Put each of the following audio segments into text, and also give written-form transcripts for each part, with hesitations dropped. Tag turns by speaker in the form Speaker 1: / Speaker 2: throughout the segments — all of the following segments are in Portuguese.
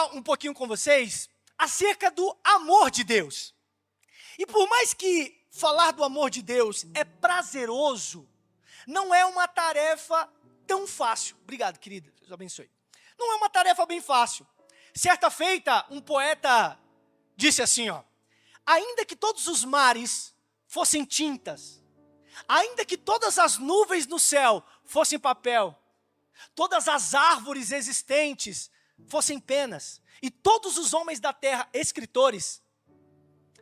Speaker 1: falar um pouquinho com vocês acerca do amor de Deus. E por mais que falar do amor de Deus é prazeroso, não é uma tarefa tão fácil. Obrigado, querida. Deus abençoe. Não é uma tarefa bem fácil. Certa feita, um poeta disse assim, ainda que todos os mares fossem tintas, ainda que todas as nuvens no céu fossem papel, todas as árvores existentes fossem penas, e todos os homens da terra escritores,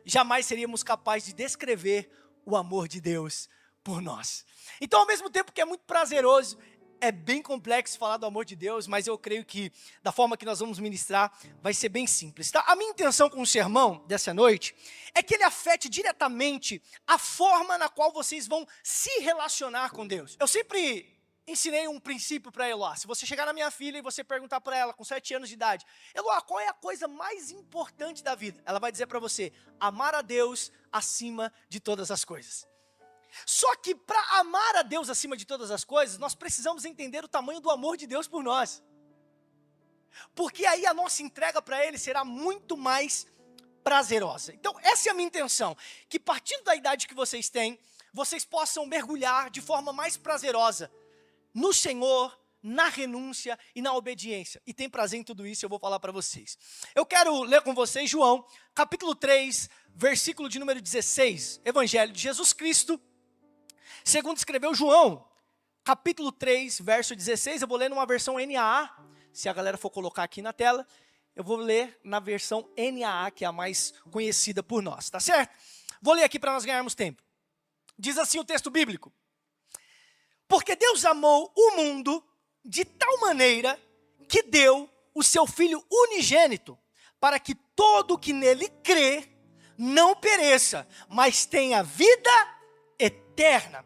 Speaker 1: jamais seríamos capazes de descrever o amor de Deus por nós. Então, ao mesmo tempo que é muito prazeroso, é bem complexo falar do amor de Deus, mas eu creio que da forma que nós vamos ministrar, vai ser bem simples, tá? A minha intenção com o sermão dessa noite é que ele afete diretamente a forma na qual vocês vão se relacionar com Deus. Eu sempre ensinei um princípio para Eloá. Se você chegar na minha filha e você perguntar para ela com 7 anos de idade, Eloá, qual é a coisa mais importante da vida? Ela vai dizer para você, amar a Deus acima de todas as coisas. Só que para amar a Deus acima de todas as coisas, nós precisamos entender o tamanho do amor de Deus por nós. Porque aí a nossa entrega para Ele será muito mais prazerosa. Então essa é a minha intenção, que partindo da idade que vocês têm, vocês possam mergulhar de forma mais prazerosa no Senhor, na renúncia e na obediência. E tem prazer em tudo isso, eu vou falar para vocês. Eu quero ler com vocês João, capítulo 3, versículo de número 16, Evangelho de Jesus Cristo, segundo escreveu João, capítulo 3, verso 16, eu vou ler numa versão NAA, se a galera for colocar aqui na tela, eu vou ler na versão NAA, que é a mais conhecida por nós, tá certo? Vou ler aqui para nós ganharmos tempo. Diz assim o texto bíblico: porque Deus amou o mundo de tal maneira que deu o seu Filho unigênito, para que todo que nele crê não pereça, mas tenha vida eterna.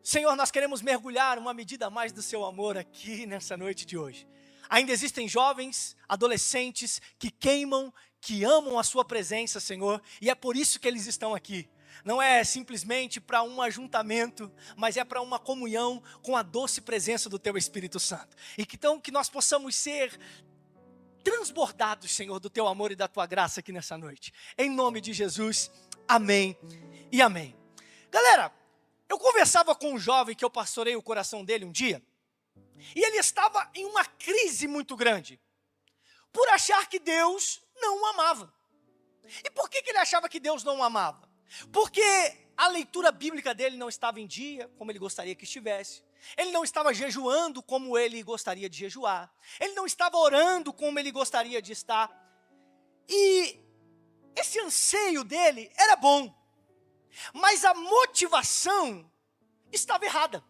Speaker 1: Senhor, nós queremos mergulhar uma medida a mais do seu amor aqui nessa noite de hoje. Ainda existem jovens, adolescentes que queimam, que amam a sua presença, Senhor, e é por isso que eles estão aqui. Não é simplesmente para um ajuntamento, mas é para uma comunhão com a doce presença do Teu Espírito Santo. E que, então, que nós possamos ser transbordados, Senhor, do Teu amor e da Tua graça aqui nessa noite. Em nome de Jesus, amém e amém. Galera, eu conversava com um jovem que eu pastorei o coração dele um dia, e ele estava em uma crise muito grande, por achar que Deus não o amava. E por que ele achava que Deus não o amava? Porque a leitura bíblica dele não estava em dia, como ele gostaria que estivesse. Ele não estava jejuando como ele gostaria de jejuar. Ele não estava orando como ele gostaria de estar. E esse anseio dele era bom. Mas a motivação estava errada.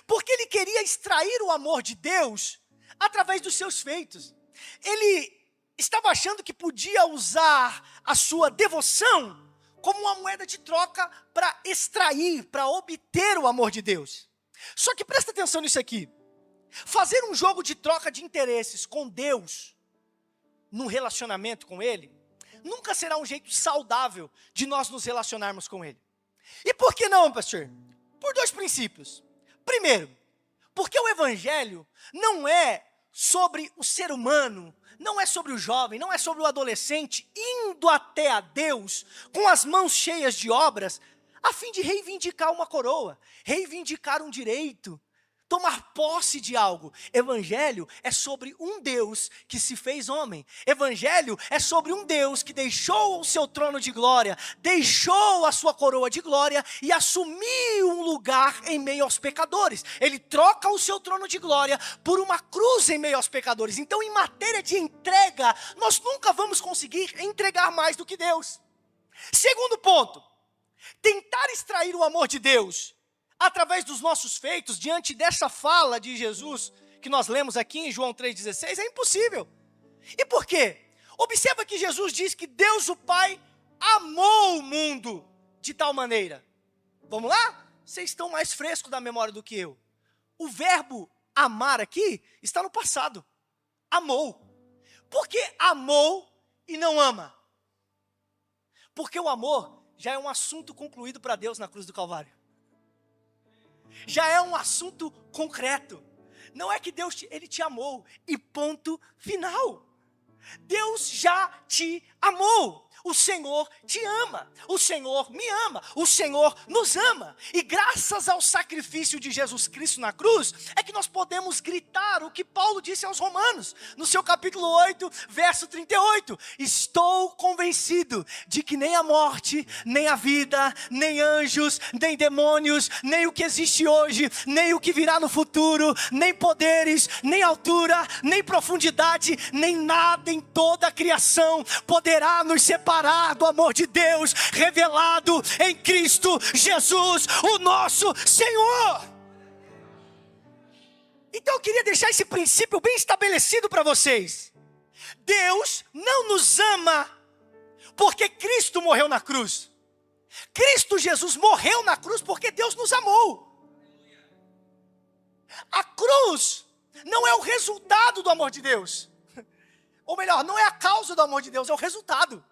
Speaker 1: Porque ele queria extrair o amor de Deus através dos seus feitos. Ele estava achando que podia usar a sua devoção como uma moeda de troca para extrair, para obter o amor de Deus. Só que presta atenção nisso aqui. Fazer um jogo de troca de interesses com Deus, num relacionamento com Ele, nunca será um jeito saudável de nós nos relacionarmos com Ele. E por que não, pastor? Por 2 princípios. Primeiro, porque o Evangelho não é sobre o ser humano, não é sobre o jovem, não é sobre o adolescente indo até a Deus com as mãos cheias de obras, a fim de reivindicar uma coroa, reivindicar um direito, tomar posse de algo. Evangelho é sobre um Deus que se fez homem. Evangelho é sobre um Deus que deixou o seu trono de glória, deixou a sua coroa de glória e assumiu um lugar em meio aos pecadores. Ele troca o seu trono de glória por uma cruz em meio aos pecadores. Então, em matéria de entrega, nós nunca vamos conseguir entregar mais do que Deus. Segundo ponto, tentar extrair o amor de Deus através dos nossos feitos, diante dessa fala de Jesus, que nós lemos aqui em João 3,16, é impossível. E por quê? Observa que Jesus diz que Deus o Pai amou o mundo de tal maneira. Vamos lá? Vocês estão mais frescos da memória do que eu. O verbo amar aqui está no passado. Amou. Por que amou e não ama? Porque o amor já é um assunto concluído para Deus na cruz do Calvário. Já é um assunto concreto. Não é que Deus ele te amou e ponto final. Deus já te amou. O Senhor te ama, o Senhor me ama, o Senhor nos ama. E graças ao sacrifício de Jesus Cristo na cruz, é que nós podemos gritar o que Paulo disse aos Romanos, no seu capítulo 8, verso 38. Estou convencido de que nem a morte, nem a vida, nem anjos, nem demônios, nem o que existe hoje, nem o que virá no futuro, nem poderes, nem altura, nem profundidade, nem nada em toda a criação poderá nos separar do amor de Deus revelado em Cristo Jesus, o nosso Senhor. Então eu queria deixar esse princípio bem estabelecido para vocês. Deus não nos ama porque Cristo morreu na cruz. Cristo Jesus morreu na cruz porque Deus nos amou. A cruz não é o resultado do amor de Deus. Ou melhor, não é a causa do amor de Deus, é o resultado.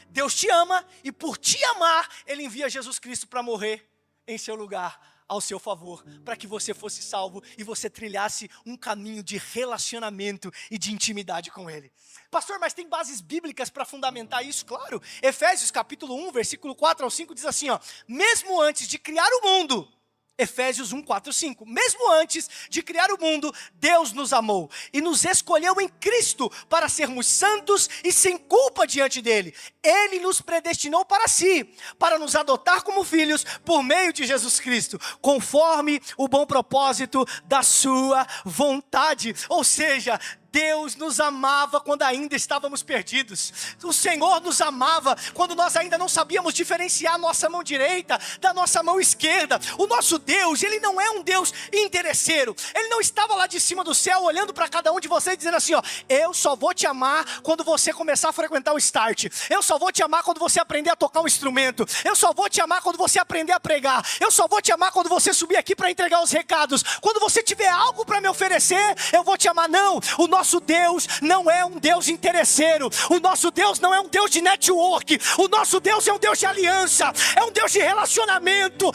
Speaker 1: Deus te ama e por te amar, Ele envia Jesus Cristo para morrer em seu lugar, ao seu favor, para que você fosse salvo e você trilhasse um caminho de relacionamento e de intimidade com Ele. Pastor, mas tem bases bíblicas para fundamentar isso? Claro. Efésios capítulo 1, versículo 4 ao 5 diz assim, ó: mesmo antes de criar o mundo, Efésios 1, 4, 5. Mesmo antes de criar o mundo, Deus nos amou e nos escolheu em Cristo para sermos santos e sem culpa diante dEle. Ele nos predestinou para si, para nos adotar como filhos por meio de Jesus Cristo, conforme o bom propósito da sua vontade. Ou seja, Deus nos amava quando ainda estávamos perdidos. O Senhor nos amava quando nós ainda não sabíamos diferenciar a nossa mão direita da nossa mão esquerda. O nosso Deus, Ele não é um Deus interesseiro. Ele não estava lá de cima do céu olhando para cada um de vocês dizendo assim, ó: eu só vou te amar quando você começar a frequentar o Start. Eu só vou te amar quando você aprender a tocar um instrumento. Eu só vou te amar quando você aprender a pregar. Eu só vou te amar quando você subir aqui para entregar os recados. Quando você tiver algo para me oferecer, eu vou te amar. Não, o nosso Deus não é um Deus interesseiro. O nosso Deus não é um Deus de network. O nosso Deus é um Deus de aliança. É um Deus de relacionamento.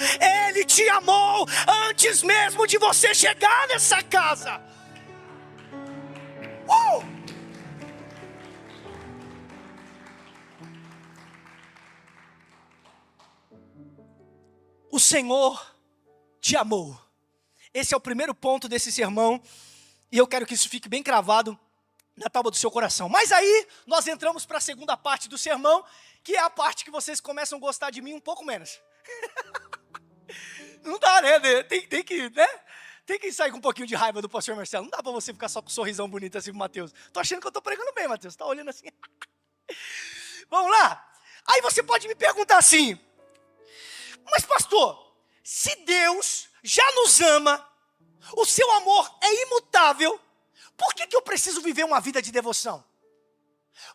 Speaker 1: Ele te amou antes mesmo de você chegar nessa casa. O Senhor te amou. Esse é o primeiro ponto desse sermão. E eu quero que isso fique bem cravado na tábua do seu coração. Mas aí, nós entramos para a segunda parte do sermão, que é a parte que vocês começam a gostar de mim um pouco menos. Não dá, né? Tem que, né? Tem que sair com um pouquinho de raiva do pastor Marcelo. Não dá para você ficar só com um sorrisão bonito assim pro Mateus. Tô achando que eu tô pregando bem, Mateus. Tá olhando assim. Vamos lá? Aí você pode me perguntar assim: mas pastor, se Deus já nos ama, o seu amor é imutável, por que eu preciso viver uma vida de devoção?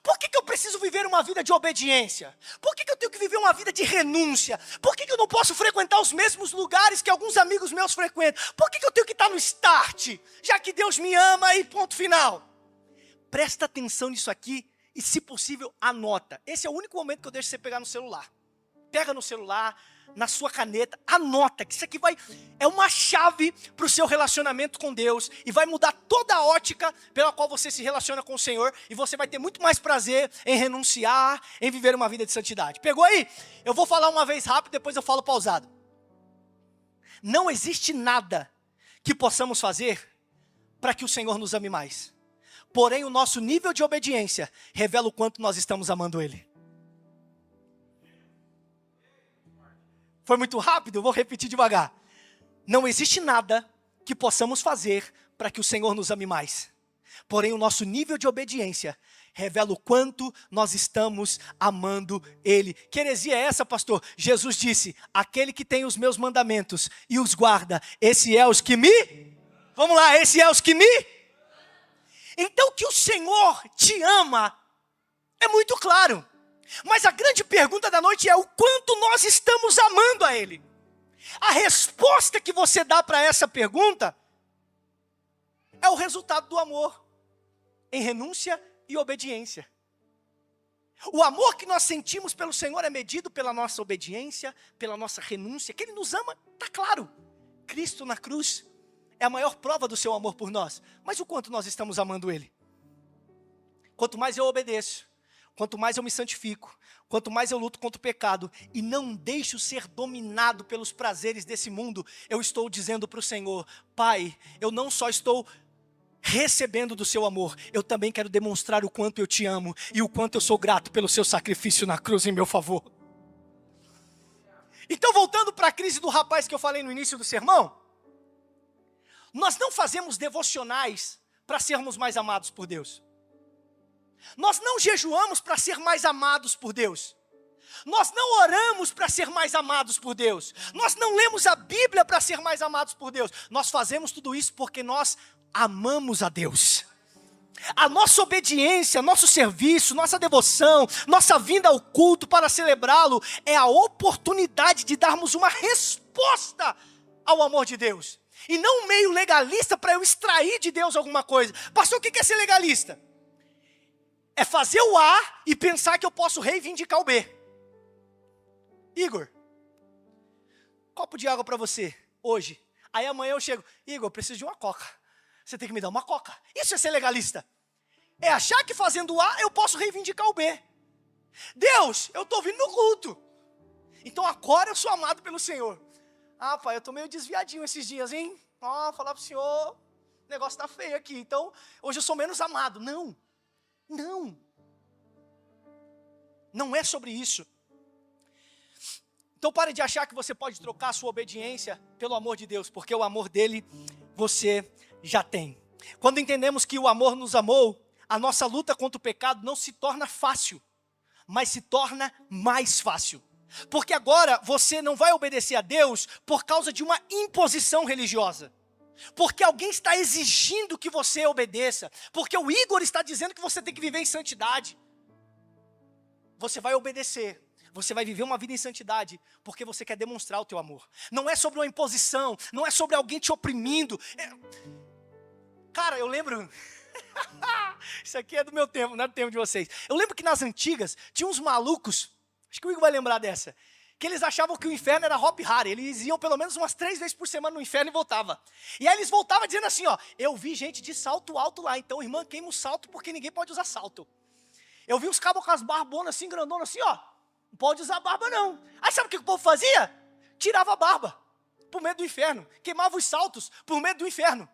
Speaker 1: Por que eu preciso viver uma vida de obediência? Por que eu tenho que viver uma vida de renúncia? Por que eu não posso frequentar os mesmos lugares que alguns amigos meus frequentam? Por que eu tenho que estar no Start, já que Deus me ama e ponto final? Presta atenção nisso aqui e, se possível, anota. Esse é o único momento que eu deixo você pegar no celular. Pega no celular, na sua caneta, anota que isso aqui é uma chave para o seu relacionamento com Deus e vai mudar toda a ótica pela qual você se relaciona com o Senhor, e você vai ter muito mais prazer em renunciar, em viver uma vida de santidade. Pegou aí? Eu vou falar uma vez rápido, depois eu falo pausado. Não existe nada que possamos fazer para que o Senhor nos ame mais. Porém, o nosso nível de obediência revela o quanto nós estamos amando Ele. Foi muito rápido? Eu vou repetir devagar. Não existe nada que possamos fazer para que o Senhor nos ame mais. Porém, o nosso nível de obediência revela o quanto nós estamos amando Ele. Que heresia é essa, pastor? Jesus disse: aquele que tem os meus mandamentos e os guarda, esse é os que me... Vamos lá, esse é os que me... Então, que o Senhor te ama é muito claro. Mas a grande pergunta da noite é: o quanto nós estamos amando a Ele? A resposta que você dá para essa pergunta é o resultado do amor, em renúncia e obediência. O amor que nós sentimos pelo Senhor é medido pela nossa obediência, pela nossa renúncia. Que Ele nos ama, está claro. Cristo na cruz é a maior prova do seu amor por nós. Mas o quanto nós estamos amando Ele? Quanto mais eu obedeço, quanto mais eu me santifico, quanto mais eu luto contra o pecado e não deixo ser dominado pelos prazeres desse mundo, eu estou dizendo para o Senhor: Pai, eu não só estou recebendo do seu amor, eu também quero demonstrar o quanto eu te amo e o quanto eu sou grato pelo seu sacrifício na cruz em meu favor. Então, voltando para a crise do rapaz que eu falei no início do sermão, nós não fazemos devocionais para sermos mais amados por Deus. Nós não jejuamos para ser mais amados por Deus. Nós não oramos para ser mais amados por Deus. Nós não lemos a Bíblia para ser mais amados por Deus. Nós fazemos tudo isso porque nós amamos a Deus. A nossa obediência, nosso serviço, nossa devoção, nossa vinda ao culto para celebrá-lo é a oportunidade de darmos uma resposta ao amor de Deus. E não um meio legalista para eu extrair de Deus alguma coisa. Pastor, o que é ser legalista? É fazer o A e pensar que eu posso reivindicar o B. Igor, copo de água para você, hoje. Aí amanhã eu chego: Igor, eu preciso de uma coca. Você tem que me dar uma coca. Isso é ser legalista. É achar que fazendo o A eu posso reivindicar o B. Deus, eu estou vindo no culto. Então agora eu sou amado pelo Senhor. Ah, pai, eu estou meio desviadinho esses dias, hein? Falar para o Senhor, o negócio está feio aqui. Então hoje eu sou menos amado. Não. Não é sobre isso. Então pare de achar que você pode trocar a sua obediência pelo amor de Deus, porque o amor dele você já tem. Quando entendemos que o amor nos amou, a nossa luta contra o pecado não se torna fácil, mas se torna mais fácil. Porque agora você não vai obedecer a Deus por causa de uma imposição religiosa. Porque alguém está exigindo que você obedeça. Porque o Igor está dizendo que você tem que viver em santidade. Você vai obedecer. Você vai viver uma vida em santidade porque você quer demonstrar o teu amor. Não é sobre uma imposição. Não é sobre alguém te oprimindo. Cara, eu lembro... Isso aqui é do meu tempo, não é do tempo de vocês. Eu lembro que nas antigas tinha uns malucos. Acho que o Igor vai lembrar dessa. Que eles achavam que o inferno era Hop Hari. Eles iam pelo menos umas 3 vezes por semana no inferno e voltavam. E aí eles voltavam dizendo assim, ó: eu vi gente de salto alto lá, então irmã, queima o salto porque ninguém pode usar salto. Eu vi uns cabos com as barbonas assim, grandonas assim, ó: não pode usar barba não. Aí sabe o que o povo fazia? Tirava a barba, por medo do inferno. Queimava os saltos, por medo do inferno.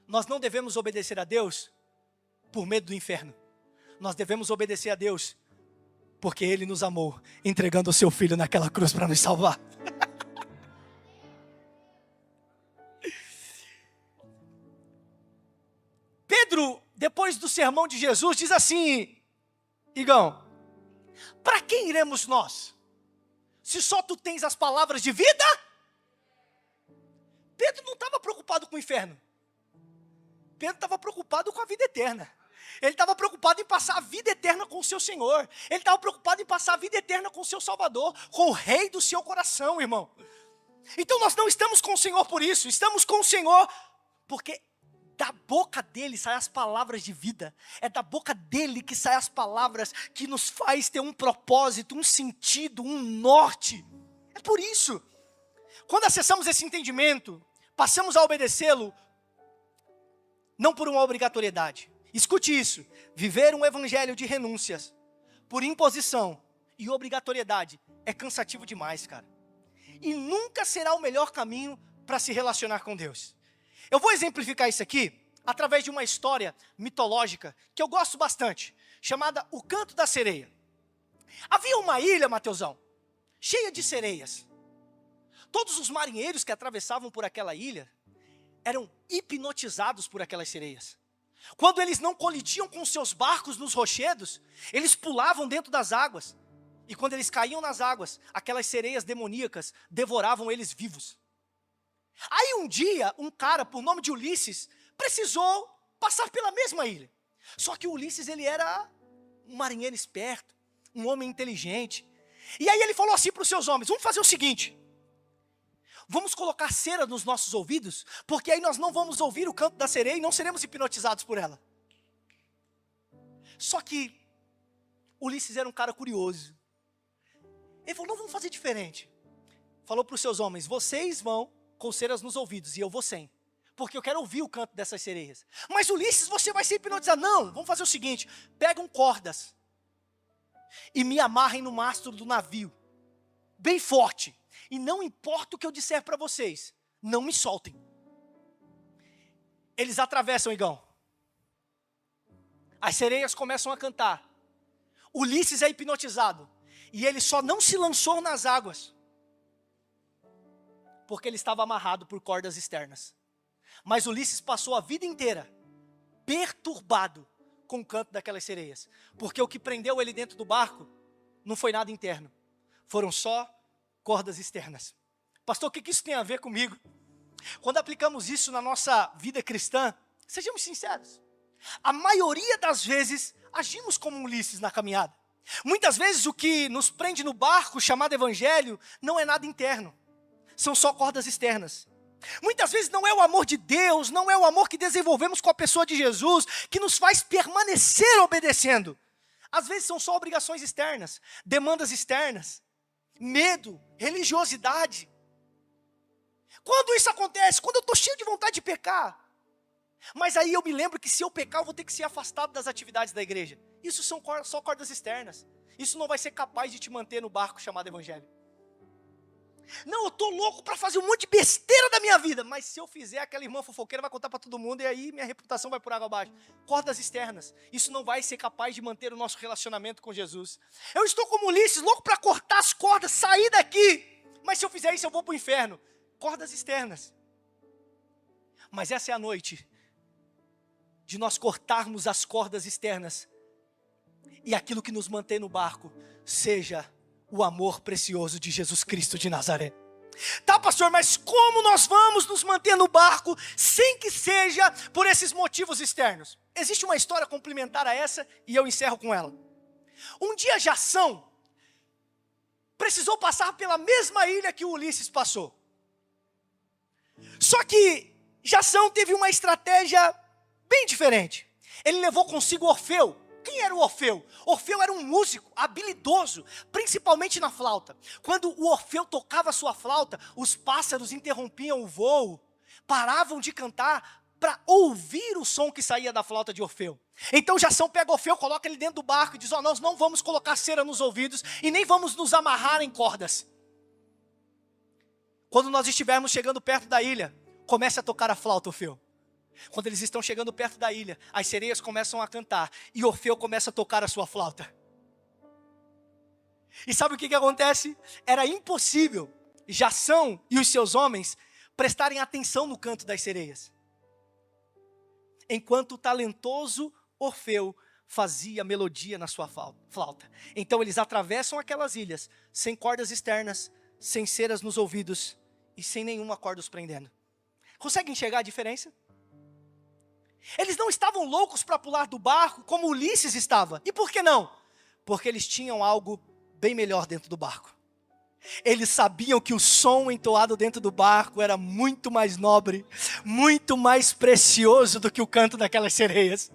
Speaker 1: Nós não devemos obedecer a Deus por medo do inferno. Nós devemos obedecer a Deus porque Ele nos amou, entregando o seu Filho naquela cruz para nos salvar. Pedro, depois do sermão de Jesus, diz assim: Igão, para quem iremos nós? Se só tu tens as palavras de vida? Pedro não estava preocupado com o inferno. Pedro estava preocupado com a vida eterna. Ele estava preocupado em passar a vida eterna com o seu Senhor. Ele estava preocupado em passar a vida eterna com o seu Salvador, com o Rei do seu coração, irmão. Então nós não estamos com o Senhor por isso. Estamos com o Senhor porque da boca dele saem as palavras de vida. É da boca dele que saem as palavras que nos faz ter um propósito, um sentido, um norte. É por isso. Quando acessamos esse entendimento, passamos a obedecê-lo, não por uma obrigatoriedade. Escute isso: viver um evangelho de renúncias por imposição e obrigatoriedade é cansativo demais, cara. E nunca será o melhor caminho para se relacionar com Deus. Eu vou exemplificar isso aqui através de uma história mitológica que eu gosto bastante, chamada O Canto da Sereia. Havia uma ilha, Mateusão, cheia de sereias. Todos os marinheiros que atravessavam por aquela ilha eram hipnotizados por aquelas sereias. Quando eles não colidiam com seus barcos nos rochedos, eles pulavam dentro das águas. E quando eles caíam nas águas, aquelas sereias demoníacas devoravam eles vivos. Aí um dia, um cara por nome de Ulisses precisou passar pela mesma ilha. Só que Ulisses, ele era um marinheiro esperto, um homem inteligente. E aí ele falou assim para os seus homens: vamos fazer o seguinte, vamos colocar cera nos nossos ouvidos, porque aí nós não vamos ouvir o canto da sereia e não seremos hipnotizados por ela. Só que Ulisses era um cara curioso. Ele falou: não, vamos fazer diferente. Falou para os seus homens: vocês vão com ceras nos ouvidos e eu vou sem. porque eu quero ouvir o canto dessas sereias. Mas Ulisses, você vai ser hipnotizado. Não, vamos fazer o seguinte, pegam cordas e me amarrem no mastro do navio, bem forte. E não importa o que eu disser para vocês, não me soltem. Eles atravessam, Igão. As sereias começam a cantar. Ulisses é hipnotizado. E ele só não se lançou nas águas, porque ele estava amarrado por cordas externas. Mas Ulisses passou a vida inteira perturbado com o canto daquelas sereias. Porque o que prendeu ele dentro do barco não foi nada interno. Foram só cordas externas. Pastor, o que isso tem a ver comigo? Quando aplicamos isso na nossa vida cristã, sejamos sinceros, a maioria das vezes agimos como Ulisses na caminhada. Muitas vezes o que nos prende no barco chamado evangelho não é nada interno, são só cordas externas. Muitas vezes não é o amor de Deus, não é o amor que desenvolvemos com a pessoa de Jesus que nos faz permanecer obedecendo. Às vezes são só obrigações externas, demandas externas, medo, religiosidade. Quando isso acontece? Quando eu estou cheio de vontade de pecar. Mas aí eu me lembro que se eu pecar, eu vou ter que ser afastado das atividades da igreja. Isso são só cordas externas. Isso não vai ser capaz de te manter no barco chamado evangelho. Não, eu estou louco para fazer um monte de besteira da minha vida. Mas se eu fizer, aquela irmã fofoqueira vai contar para todo mundo e aí minha reputação vai por água abaixo. Cordas externas. Isso não vai ser capaz de manter o nosso relacionamento com Jesus. Eu estou como Ulisses, louco para cortar as cordas, sair daqui. Mas se eu fizer isso, eu vou para o inferno. Cordas externas. Mas essa é a noite de nós cortarmos as cordas externas e aquilo que nos mantém no barco seja o amor precioso de Jesus Cristo de Nazaré. Tá, pastor, mas como nós vamos nos manter no barco sem que seja por esses motivos externos? Existe uma história complementar a essa e eu encerro com ela. Um dia Jação precisou passar pela mesma ilha que o Ulisses passou. Só que Jação teve uma estratégia bem diferente. Ele levou consigo Orfeu. Quem era o Orfeu? Orfeu era um músico habilidoso, principalmente na flauta. Quando o Orfeu tocava a sua flauta, os pássaros interrompiam o voo, paravam de cantar para ouvir o som que saía da flauta de Orfeu. Então Jação pega Orfeu, coloca ele dentro do barco e diz: nós não vamos colocar cera nos ouvidos e nem vamos nos amarrar em cordas. Quando nós estivermos chegando perto da ilha, comece a tocar a flauta, Orfeu. Quando eles estão chegando perto da ilha, as sereias começam a cantar e Orfeu começa a tocar a sua flauta. E sabe o que acontece? Era impossível Jação e os seus homens prestarem atenção no canto das sereias, enquanto o talentoso Orfeu fazia melodia na sua flauta. Então eles atravessam aquelas ilhas sem cordas externas, sem ceras nos ouvidos e sem nenhuma corda os prendendo. Consegue enxergar a diferença? Eles não estavam loucos para pular do barco como Ulisses estava. E por que não? Porque eles tinham algo bem melhor dentro do barco. Eles sabiam que o som entoado dentro do barco era muito mais nobre, muito mais precioso do que o canto daquelas sereias.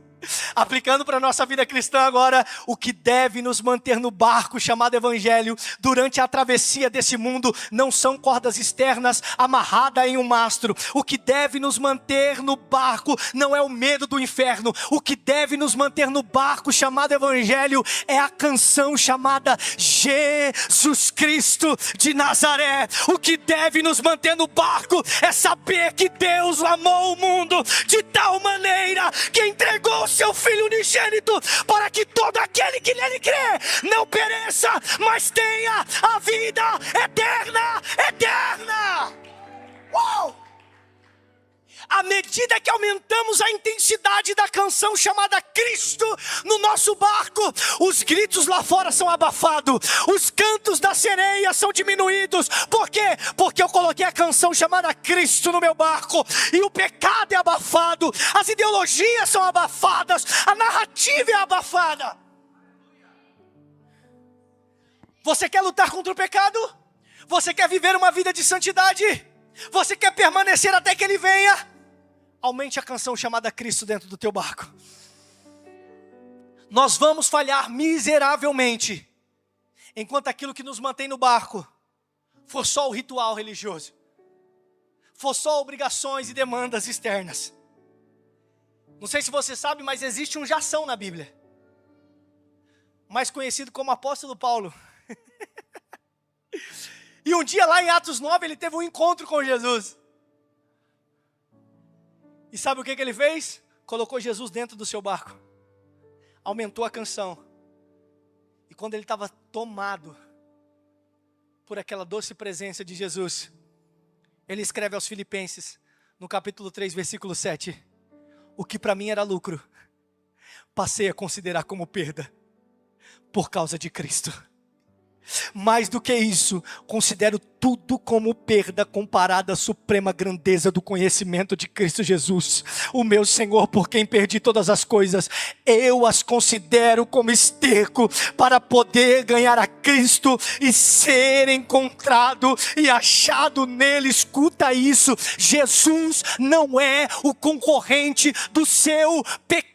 Speaker 1: Aplicando para a nossa vida cristã agora, o que deve nos manter no barco chamado evangelho durante a travessia desse mundo não são cordas externas amarradas em um mastro. O que deve nos manter no barco não é o medo do inferno. O que deve nos manter no barco chamado evangelho é a canção chamada Jesus Cristo de Nazaré. O que deve nos manter no barco é saber que Deus amou o mundo de tal maneira que entregou seu Filho unigênito, para que todo aquele que nele crê não pereça, mas tenha a vida eterna, eterna. Uau! À medida que aumentamos a intensidade da canção chamada Cristo no nosso barco, os gritos lá fora são abafados, os cantos da sereia são diminuídos. Por quê? Porque eu coloquei a canção chamada Cristo no meu barco, e o pecado é abafado, as ideologias são abafadas, a narrativa é abafada. Você quer lutar contra o pecado? Você quer viver uma vida de santidade? Você quer permanecer até que ele venha? Aumente a canção chamada Cristo dentro do teu barco. Nós vamos falhar miseravelmente enquanto aquilo que nos mantém no barco for só o ritual religioso, for só obrigações e demandas externas. Não sei se você sabe, mas existe um Jação na Bíblia, mais conhecido como apóstolo Paulo. E um dia lá em Atos 9, ele teve um encontro com Jesus. E sabe o que ele fez? Colocou Jesus dentro do seu barco. Aumentou a canção. E quando ele estava tomado por aquela doce presença de Jesus, ele escreve aos Filipenses, no capítulo 3, versículo 7. O que para mim era lucro, passei a considerar como perda, por causa de Cristo. Mais do que isso, considero tudo como perda comparada à suprema grandeza do conhecimento de Cristo Jesus, o meu Senhor, por quem perdi todas as coisas. Eu as considero como esterco para poder ganhar a Cristo e ser encontrado e achado nele. Escuta isso, Jesus não é o concorrente do seu pecado.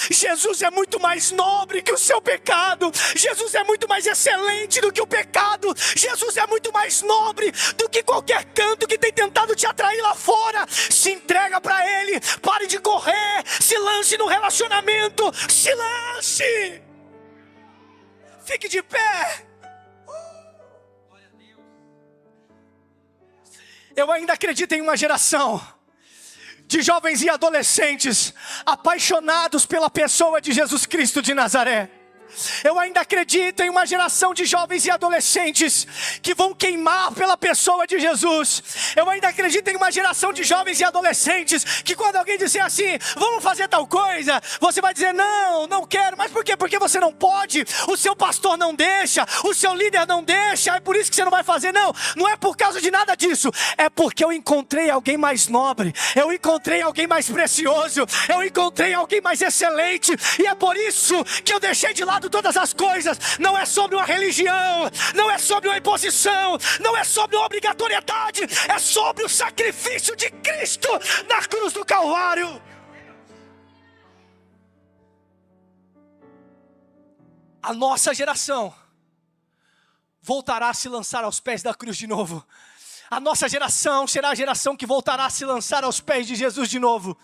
Speaker 1: Jesus é muito mais nobre que o seu pecado. Jesus é muito mais excelente do que o pecado. Jesus é muito mais nobre do que qualquer canto que tem tentado te atrair lá fora. Se entrega para Ele, pare de correr, se lance no relacionamento, se lance. Fique de pé. Eu ainda acredito em uma geração de jovens e adolescentes apaixonados pela pessoa de Jesus Cristo de Nazaré. Eu ainda acredito em uma geração de jovens e adolescentes que vão queimar pela pessoa de Jesus. Eu ainda acredito em uma geração de jovens e adolescentes que quando alguém disser assim, vamos fazer tal coisa, você vai dizer, não, não quero. Mas por quê? Porque você não pode, o seu pastor não deixa, o seu líder não deixa, é por isso que você não vai fazer. Não, não é por causa de nada disso, é porque eu encontrei alguém mais nobre, eu encontrei alguém mais precioso, eu encontrei alguém mais excelente, e é por isso que eu deixei de lado todas as coisas. Não é sobre uma religião, não é sobre uma imposição, não é sobre uma obrigatoriedade, é sobre o sacrifício de Cristo na cruz do Calvário. A nossa geração voltará a se lançar aos pés da cruz de novo. A nossa geração será a geração que voltará a se lançar aos pés de Jesus de novo.